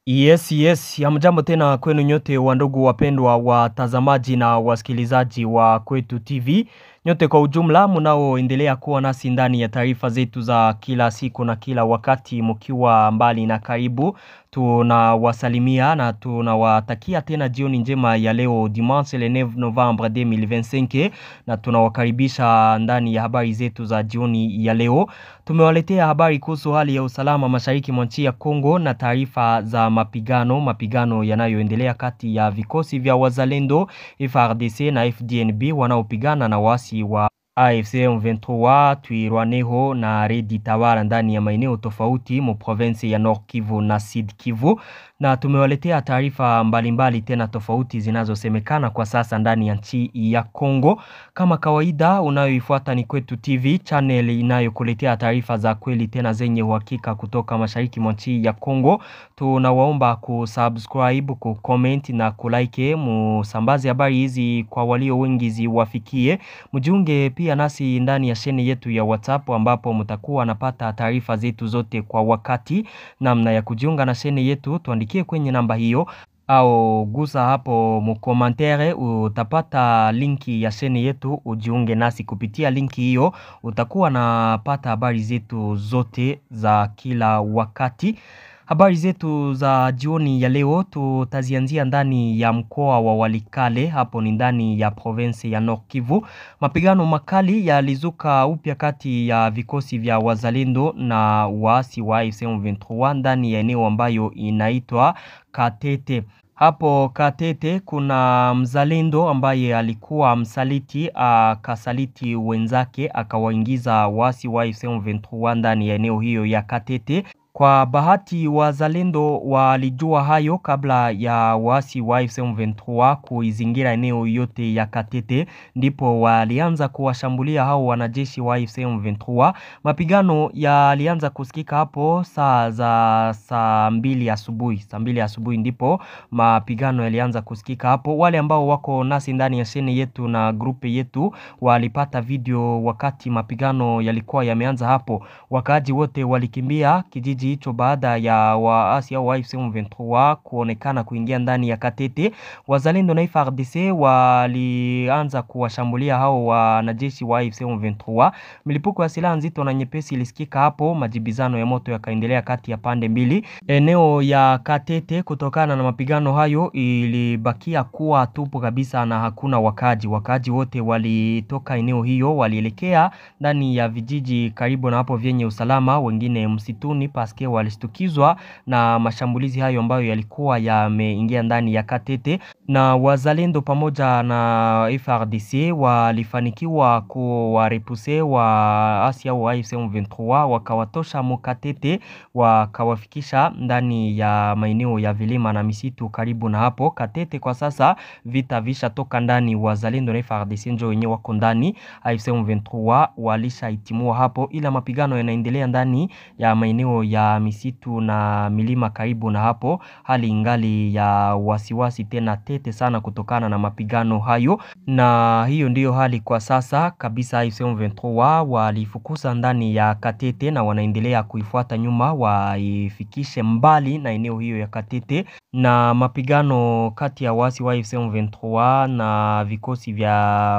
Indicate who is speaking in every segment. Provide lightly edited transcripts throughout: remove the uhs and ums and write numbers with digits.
Speaker 1: Yes, hamjambo tena kwenu nyote wandugu wapendwa watazamaji na wasikilizaji wa Kwetu TV. Nyote kwa ujumla mnaoendelea kuwa nasi ndani ya taarifa zetu za kila siku na kila wakati mkiwa mbali na karibu. Tunawasalimia na tunawatakia tena jioni njema ya leo dimanche le 9 Novembre 2025 na tunawakaribisha ndani ya habari zetu za jioni ya leo. Tumewaletea habari kuhusu hali ya usalama mashariki mwa nchi ya Kongo na taarifa za mapigano yanayoendelea kati ya vikosi vya wazalendo FARDC na FDNB wanaopigana na wasi wa AFC M23 Twirwaneho na Redi Tabara ndani ya maeneo tofauti mu province ya Nord Kivu na Sud Kivu, na tumewaletea taarifa mbalimbali tena tofauti zinazosemekana kwa sasa ndani ya nchi ya Kongo. Kama kawaida unayoifuata ni Kwetu TV, channel inayokuletea taarifa za kweli tena zenye uhakika kutoka mashariki mwa nchi ya Kongo. Tunawaomba kusubscribe, kucomment na kulike, musambaze habari hizi kwa walio wengi ziwafikie. Mjiunge pia nasi ndani ya sheni yetu ya WhatsApp ambapo mtakuwa napata taarifa zetu zote kwa wakati. Namna ya kujiunga na sheni yetu tuandikie kwenye namba hiyo au gusa hapo mkomentere, utapata linki ya sheni yetu, ujiunge nasi kupitia linki hiyo, utakuwa napata habari zetu zote za kila wakati. Habari zetu za jioni ya leo tutazianzia ndani ya mkoa wa Walikale, hapo ni ndani ya province ya Nord Kivu. Mapigano makali yalizuka upya kati ya vikosi vya wazalendo na waasi wa AFC M23 ndani ya eneo ambayo inaitwa Katete. Hapo Katete kuna mzalendo ambaye alikuwa msaliti, akasaliti wenzake, akawaingiza waasi wa AFC M23 ndani ya eneo hiyo ya Katete. Kwa bahati wazalendo walijua hayo kabla ya waasi wa AFC M23 kuizingira eneo yote ya Katete, ndipo walianza kuwashambulia hao wanajeshi wa AFC M23. Mapigano yalianza kusikika hapo saa 2 asubuhi. Saa 2 asubuhi ndipo mapigano yalianza kusikika hapo. Wale ambao wako nasi ndani ya sheni yetu na grupe yetu walipata video wakati mapigano yalikuwa yameanza hapo. Wakaaji wote walikimbia kijiji hicho baada ya waasi au AFC M23 kuonekana kuingia ndani ya Katete. Wazalendo na FARDC walianza kuwashambulia hao wanajeshi wa AFC M23. Milipuko ya silaha nzito na nyepesi ilisikika hapo, majibizano ya moto yakaendelea kati ya pande mbili. Eneo ya Katete kutokana na mapigano hayo ilibakia kuwa tupu kabisa na hakuna wakaaji. Wakaaji wote walitoka eneo hiyo, walielekea ndani ya vijiji karibu na hapo vyenye usalama, wengine msituni paske walistukizwa na mashambulizi hayo ambayo yalikuwa yameingia ndani ya Katete. Na wazalendo pamoja na FARDC walifanikiwa kuwarepuse waasi wa AFC M23, wakawatosha Katete, wakawafikisha ndani ya maeneo ya vilima na misitu karibu na hapo Katete. Kwa sasa vita visha toka ndani, wazalendo na FARDC ndio wenyewe wako ndani, AFC M23 walishaitimua hapo, ila mapigano yanaendelea ndani ya maeneo ya misitu na milima karibu na hapo. Hali ingali ya wasiwasi tena tete sana kutokana na mapigano hayo, na hiyo ndiyo hali kwa sasa kabisa. AFC M23 walifukuza ndani ya Katete na wanaendelea kuifuata nyuma waifikishe mbali na eneo hiyo ya Katete. Na mapigano kati ya waasi wa AFC M23 na vikosi vya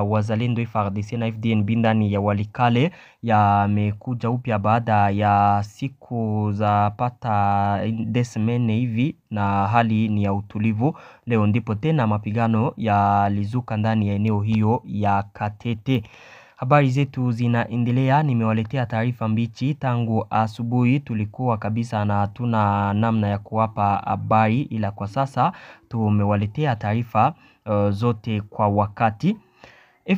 Speaker 1: wazalendo FARDC na FDNB ndani ya Walikale yamekuja upya baada ya siku za pata desemene hivi, na hali ni ya utulivu. Leo ndipo tena mapigano yalizuka ndani ya eneo hiyo ya Katete. Habari zetu zinaendelea, nimewaletea taarifa mbichi tangu asubuhi. Tulikuwa kabisa na hatuna namna ya kuwapa habari, ila kwa sasa tumewaletea taarifa zote kwa wakati.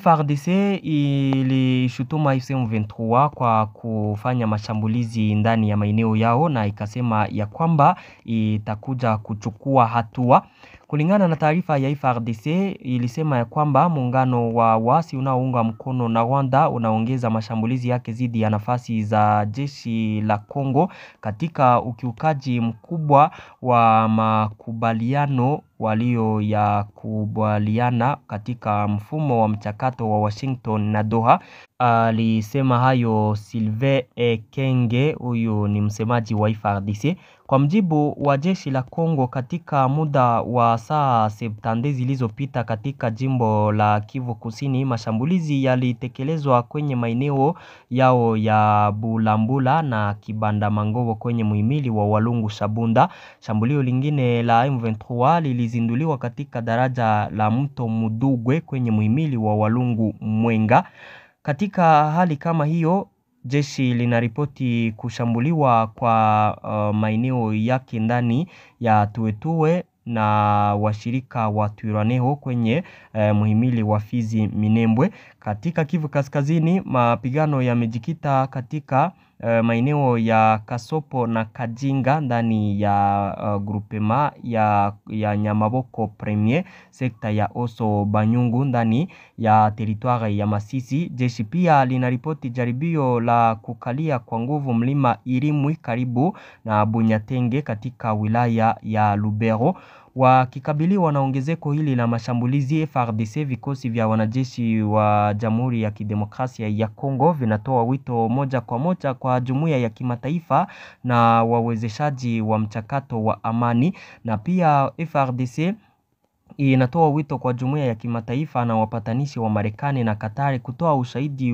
Speaker 1: FARDC ilishutuma AFC M23 kwa kufanya mashambulizi ndani ya maeneo yao na ikasema ya kwamba itakuja kuchukua hatua. Kulingana na taarifa ya FARDC ilisema ya kwamba muungano wa waasi unaounga mkono na Rwanda unaongeza mashambulizi yake dhidi ya nafasi za jeshi la Kongo katika ukiukaji mkubwa wa makubaliano walio ya kubaliana katika mfumo wa mchakato wa Washington na Doha. Alisema hayo Sylvain Ekenge, huyu ni msemaji wa FARDC. Kwa mjibu wa jeshi la Kongo, katika muda wa saa 70 zilizopita katika jimbo la Kivu Kusini, mashambulizi yalitekelezwa kwenye maeneo yao ya Bulambula na Kibanda Mangovo kwenye muhimili wa Walungu Shabunda. Shambulio lingine la M23 lilizinduliwa katika daraja la mto Mudugwe kwenye muhimili wa Walungu Mwenga. Katika hali kama hiyo, jeshi linaripoti kushambuliwa kwa maeneo yake ndani ya Tuetue na washirika wa Twiraneho kwenye muhimili wa Fizi Minembwe. Katika Kivu Kaskazini, mapigano yamejikita katika maeneo ya Kasopo na Kajinga ndani ya grupema ya Nyamaboko Premier, sekta ya Oso Banyungu ndani ya teritwari ya Masisi. Jeshi pia linaripoti jaribio la kukalia kwa nguvu mlima Irimwi karibu na Bunyatenge katika wilaya ya Lubero. Wakikabiliwa na ongezeko hili la mashambulizi, FARDC, vikosi vya wanajeshi wa Jamhuri ya Kidemokrasia ya Kongo, vinatoa wito moja kwa moja kwa jumuiya ya kimataifa na wawezeshaji wa mchakato wa amani. Na pia FARDC inatoa wito kwa jumuiya ya kimataifa na wapatanishi wa Marekani na Katari kutoa ushahidi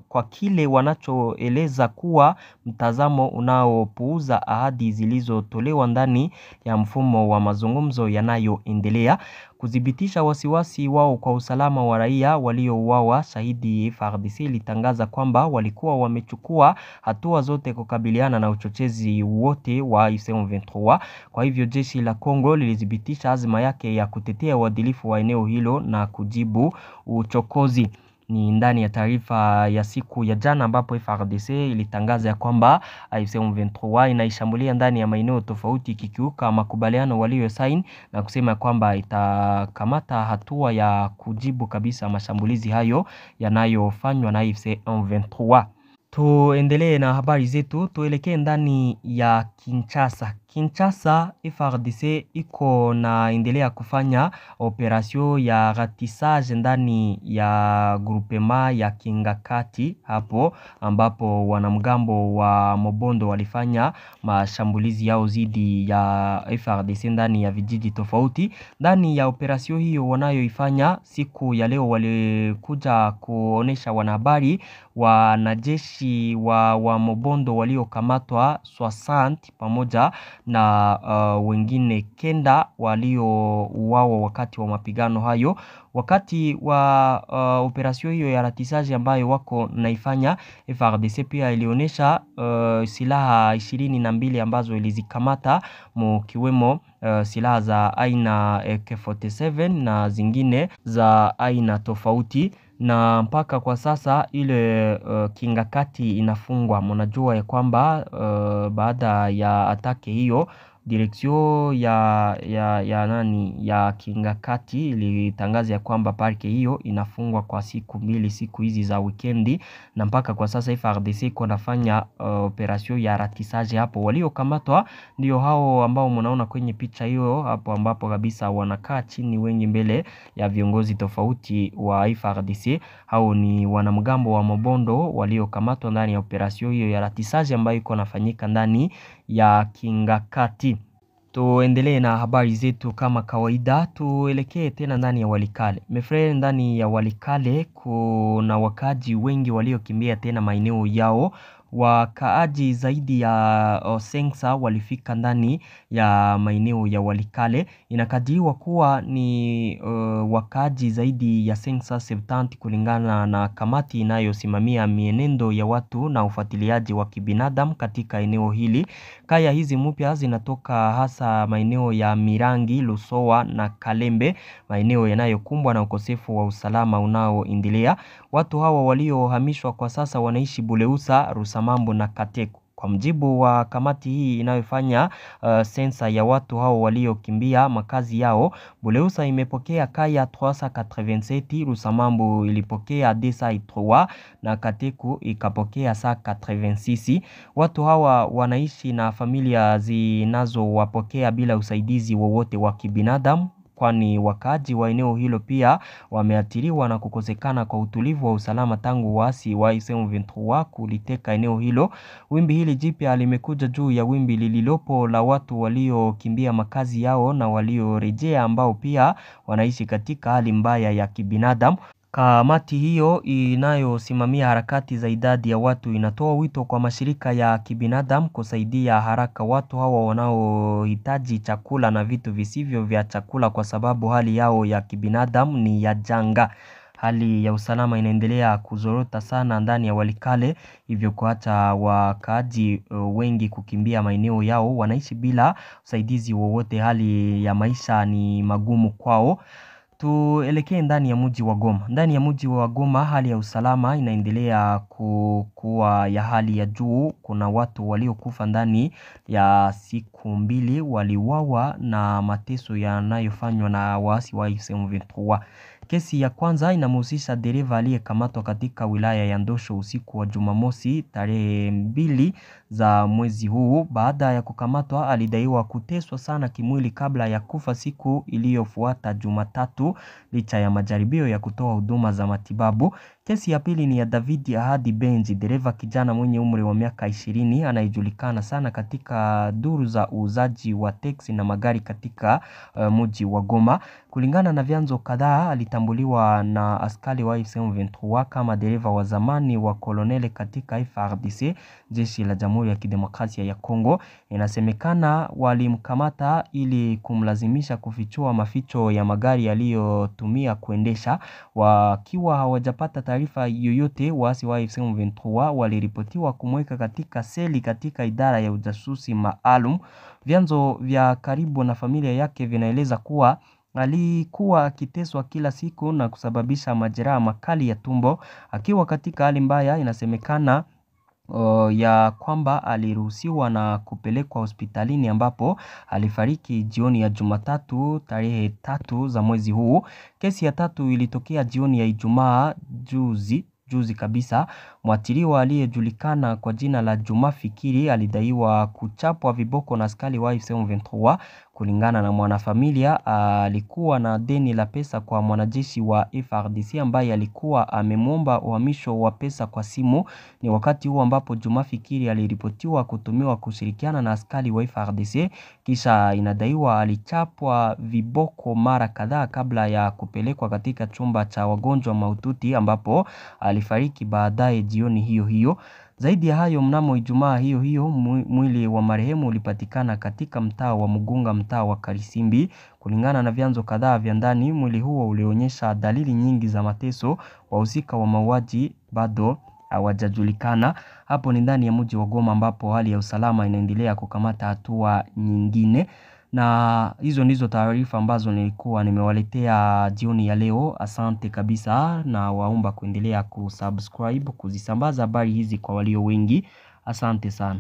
Speaker 1: kwa kile wanachoeleza kuwa mtazamo unaopuuza ahadi zilizotolewa ndani ya mfumo wa mazungumzo yanayoendelea. Kudhibitisha wasiwasi wao kwa usalama wa raia waliouawa shahidi, FARDC ilitangaza kwamba walikuwa wamechukua hatua zote kukabiliana na uchochezi wote wa M23. Kwa hivyo jeshi la Kongo lilithibitisha azma yake ya kutetea uadilifu wa eneo hilo na kujibu uchokozi. Ni ndani ya taarifa ya siku ya jana ambapo FARDC ilitangaza ya kwamba M23 inaishambulia ndani ya maeneo tofauti kikiuka makubaliano waliosaini, na kusema kwamba itakamata hatua ya kujibu kabisa mashambulizi hayo yanayofanywa na M23. Tuendelee na habari zetu, tuelekee ndani ya Kinshasa. Kinshasa, FARDC iko naendelea kufanya operasyon ya ratissage ndani ya grupema ya Kingakati, hapo ambapo wanamgambo wa Mobondo walifanya mashambulizi yao zidi ya FARDC ndani ya vijiji tofauti. Ndani ya operasyon hiyo wanayoifanya siku ya leo, walikuja kuonesha wanahabari wanajeshi wa Mobondo waliokamatwa 60 pamoja na wengine 9 waliouawa wakati wa mapigano hayo. Wakati wa operasyon hiyo ya ratissage ambayo wako naifanya, FARDC pia ilionesha silaha 22 ambazo ilizikamata, mkiwemo silaha za aina AK47 na zingine za aina tofauti. Na mpaka kwa sasa ile Kingakati inafungwa. Mnajua ya kwamba baada ya atake hiyo, direksio ya Kingakati ilitangaza ya kwamba parke hiyo inafungwa kwa siku 2, siku hizi za weekendi. Na mpaka kwa sasa FARDC iko nafanya operasyon ya ratissage hapo. Waliokamatwa ndio hao ambao mnaona kwenye picha hiyo hapo, ambapo kabisa wanakaa chini wengi mbele ya viongozi tofauti wa FARDC. Hao ni wanamgambo wa Mobondo waliokamatwa ndani ya operasyon hiyo ya ratissage ambayo iko nafanyika ndani ya Kingakati. Tuendelee na habari zetu kama kawaida, tuelekee tena ndani ya Walikale. Mefrere, ndani ya Walikale kuna wakaaji wengi waliokimbia tena maeneo yao. Wakaaji zaidi ya Sengsa walifika ndani ya maeneo ya Walikale. Inakadiriwa kuwa ni wakaaji zaidi ya Sengsa 70 kulingana na kamati inayosimamia mienendo ya watu na ufuatiliaji wa kibinadamu katika eneo hili. Kaya hizi mpya zinatoka hasa maeneo ya Mirangi, Lusowa na Kalembe, maeneo yanayokumbwa na ukosefu wa usalama unaoendelea. Watu hawa waliohamishwa kwa sasa wanaishi Buleusa, Rusamambo na Kateko. Kwa mjibu wa kamati hii inayofanya sensa ya watu hao waliokimbia makazi yao, Buleusa imepokea kaya 387, Rusamambu ilipokea 203 na Kateku ikapokea 86. Watu hawa wanaishi na familia zinazowapokea bila usaidizi wowote wa kibinadamu, kwani wakaaji wa eneo hilo pia wameathiriwa na kukosekana kwa utulivu wa usalama tangu waasi wa M23 kuliteka eneo hilo. Wimbi hili jipya limekuja juu ya wimbi lililopo la watu waliokimbia makazi yao na waliorejea ambao pia wanaishi katika hali mbaya ya kibinadamu. Kamati hiyo inayosimamia harakati za idadi ya watu inatoa wito kwa mashirika ya kibinadamu kusaidia haraka watu hawa wanaohitaji chakula na vitu visivyo vya chakula, kwa sababu hali yao ya kibinadamu ni ya janga. Hali ya usalama inaendelea kuzorota sana ndani ya Walikale, hivyo kuacha wakaaji wengi kukimbia maeneo yao. Wanaishi bila usaidizi wowote, hali ya maisha ni magumu kwao. Tuelekee ndani ya mji wa Goma. Ndani ya mji wa Goma hali ya usalama inaendelea kuwa ya hali ya juu. Kuna watu waliokufa ndani ya siku mbili, waliuawa na mateso yanayofanywa na waasi wa M23. Kesi ya kwanza inamhusisha dereva aliyekamatwa katika wilaya ya Ndosho usiku wa Jumamosi tarehe 2 za mwezi huu. Baada ya kukamatwa alidaiwa kuteswa sana kimwili kabla ya kufa siku iliyofuata Jumatatu, licha ya majaribio ya kutoa huduma za matibabu. Kesi ya pili ni ya David Ahadi Benji, dereva kijana mwenye umri wa miaka 20 anayejulikana sana katika duru za uuzaji wa teksi na magari katika mji wa Goma. Kulingana na vyanzo kadhaa, alitambuliwa na askari wa M23 kama dereva wa zamani wa kolonele katika FARDC, jeshi la Jamhuri ya Kidemokrasia ya Kongo. Inasemekana walimkamata ili kumlazimisha kufichua maficho ya magari aliyotumia kuendesha. Wakiwa hawajapata taarifa yoyote, waasi wa M23 waliripotiwa kumweka katika seli katika idara ya ujasusi maalum. Vyanzo vya karibu na familia yake vinaeleza kuwa alikuwa akiteswa kila siku na kusababisha majeraha makali ya tumbo. Akiwa katika hali mbaya, inasemekana ya kwamba aliruhusiwa na kupelekwa hospitalini ambapo alifariki jioni ya Jumatatu tarehe 3 za mwezi huu. Kesi ya tatu ilitokea jioni ya Ijumaa juzi kabisa. Mwathiriwa aliyejulikana kwa jina la Juma Fikiri alidaiwa kuchapwa viboko na askari wa M23. Kulingana na mwanafamilia, alikuwa na deni la pesa kwa mwanajeshi wa FARDC ambaye alikuwa amemwomba uhamisho wa pesa kwa simu. Ni wakati huu ambapo Juma Fikiri aliripotiwa kutumiwa kushirikiana na askari wa FARDC. Kisha inadaiwa alichapwa viboko mara kadhaa kabla ya kupelekwa katika chumba cha wagonjwa mahututi ambapo alifariki baadaye jioni hiyo hiyo. Zaidi ya hayo, mnamo Ijumaa hiyo hiyo mwili wa marehemu ulipatikana katika mtaa wa Mugunga, mtaa wa Karisimbi. Kulingana na vyanzo kadhaa vya ndani, mwili huo ulionyesha dalili nyingi za mateso. Wahusika wa mauaji bado hawajajulikana. Hapo ni ndani ya mji wa Goma ambapo hali ya usalama inaendelea kukamata hatua nyingine. Na hizo ndizo taarifa ambazo nilikuwa nimewaletea jioni ya leo. Asante kabisa, na waomba kuendelea kusubscribe, kuzisambaza habari hizi kwa walio wengi. Asante sana.